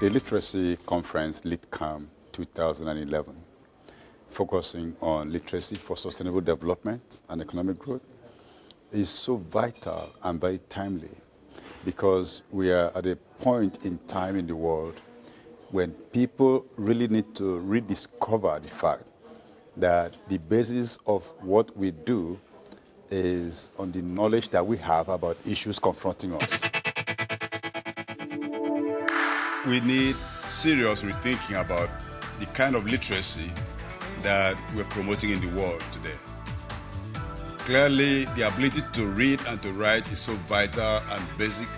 the literacy conference, LitCam 2011, focusing on literacy for sustainable development and economic growth, is so vital and very timely because we are at a point in time in the world when people really need to rediscover the fact that the basis of what we do is on the knowledge that we have about issues confronting us. We need serious rethinking about the kind of literacy that we're promoting in the world today. Clearly, the ability to read and to write is so vital and basic,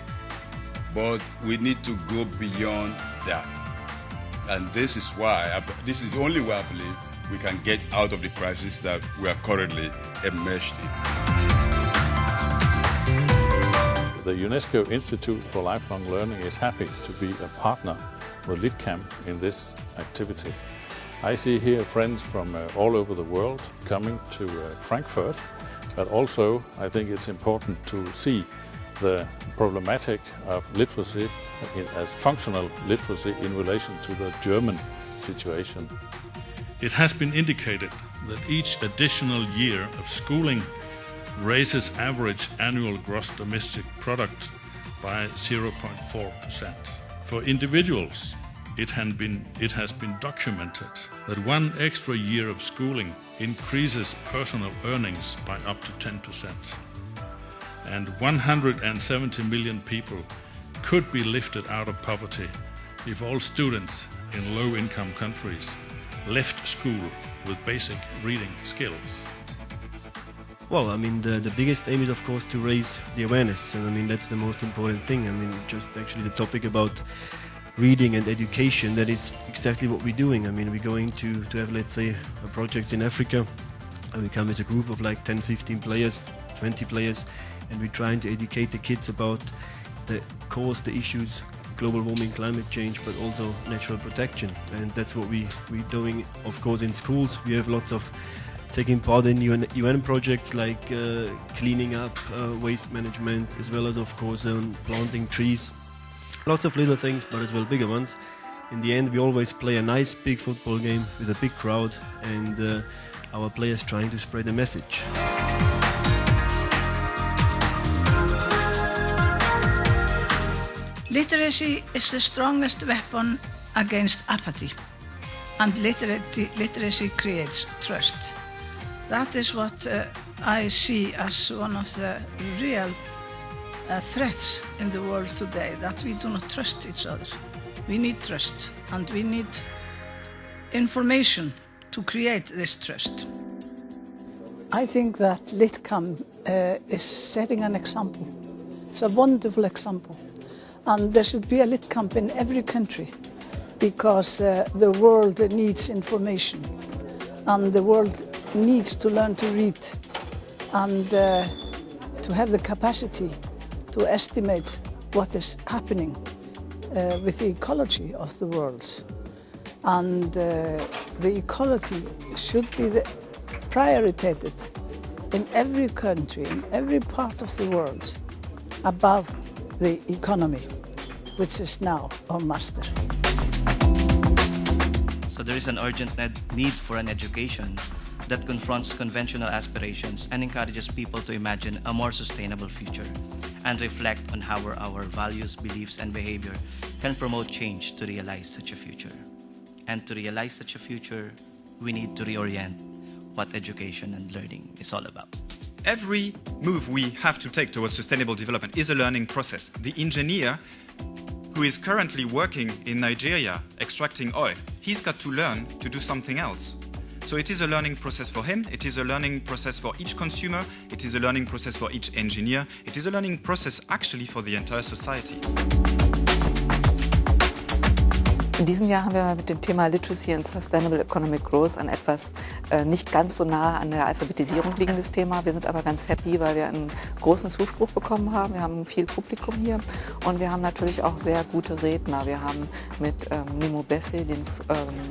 but we need to go beyond that. And this is the only way I believe we can get out of the crisis that we are currently immersed in. The UNESCO Institute for Lifelong Learning is happy to be a partner with LitCam in this activity. I see here friends from all over the world coming to Frankfurt, but also I think it's important to see the problematic of literacy as functional literacy in relation to the German situation. It has been indicated that each additional year of schooling raises average annual gross domestic product by 0.4%. For individuals, it has been documented that one extra year of schooling increases personal earnings by up to 10%. And 170 million people could be lifted out of poverty if all students in low-income countries left school with basic reading skills. Well, I mean, the biggest aim is, of course, to raise the awareness, and I mean, that's the most important thing. I mean, just actually the topic about reading and education, that is exactly what we're doing. I mean, we're going to have, let's say, projects in Africa, and we come as a group of like 10, 15 players, 20 players, and we're trying to educate the kids about the cause, the issues, global warming, climate change, but also natural protection. And that's what we're doing, of course, in schools. We have lots of taking part in UN projects like cleaning up, waste management, as well as, of course, planting trees. Lots of little things, but as well bigger ones. In the end, we always play a nice big football game with a big crowd, and our players trying to spread a message. Literacy is the strongest weapon against apathy, and literacy creates trust. That is what I see as one of the real threats in the world today, that we do not trust each other. We need trust, and we need information to create this trust. I think that LitCam is setting an example. It's a wonderful example. And there should be a LitCam in every country, because the world needs information, and the world needs to learn to read and to have the capacity to estimate what is happening with the ecology of the world. And the ecology should be prioritized in every country, in every part of the world, above the economy, which is now our master. So there is an urgent need for an education that confronts conventional aspirations and encourages people to imagine a more sustainable future and reflect on how our values, beliefs, and behavior can promote change to realize such a future. And to realize such a future, we need to reorient what education and learning is all about. Every move we have to take towards sustainable development is a learning process. The engineer who is currently working in Nigeria extracting oil, he's got to learn to do something else. So it is a learning process for him, it is a learning process for each consumer, it is a learning process for each engineer, it is a learning process actually for the entire society. In diesem Jahr haben wir mit dem Thema Literacy and Sustainable Economic Growth ein etwas nicht ganz so nah an der Alphabetisierung liegendes Thema. Wir sind aber ganz happy, weil wir einen großen Zuspruch bekommen haben. Wir haben viel Publikum hier und wir haben natürlich auch sehr gute Redner. Wir haben mit Nnimmo Bassey, den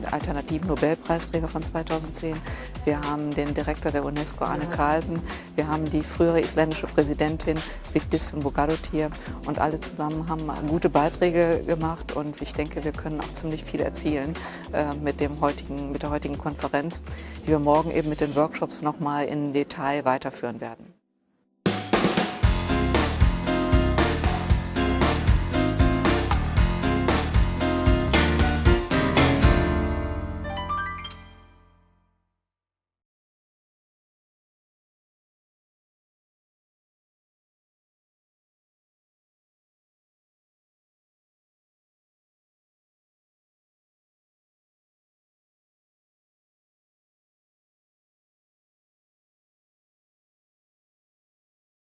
alternativen Nobelpreisträger von 2010, wir haben den Direktor der UNESCO, wir haben die frühere isländische Präsidentin Vigdís Finnbogadóttir und alle zusammen haben gute Beiträge gemacht und ich denke, wir können auch ziemlich viel erzielen mit der heutigen Konferenz, die wir morgen eben mit den Workshops nochmal in Detail weiterführen werden.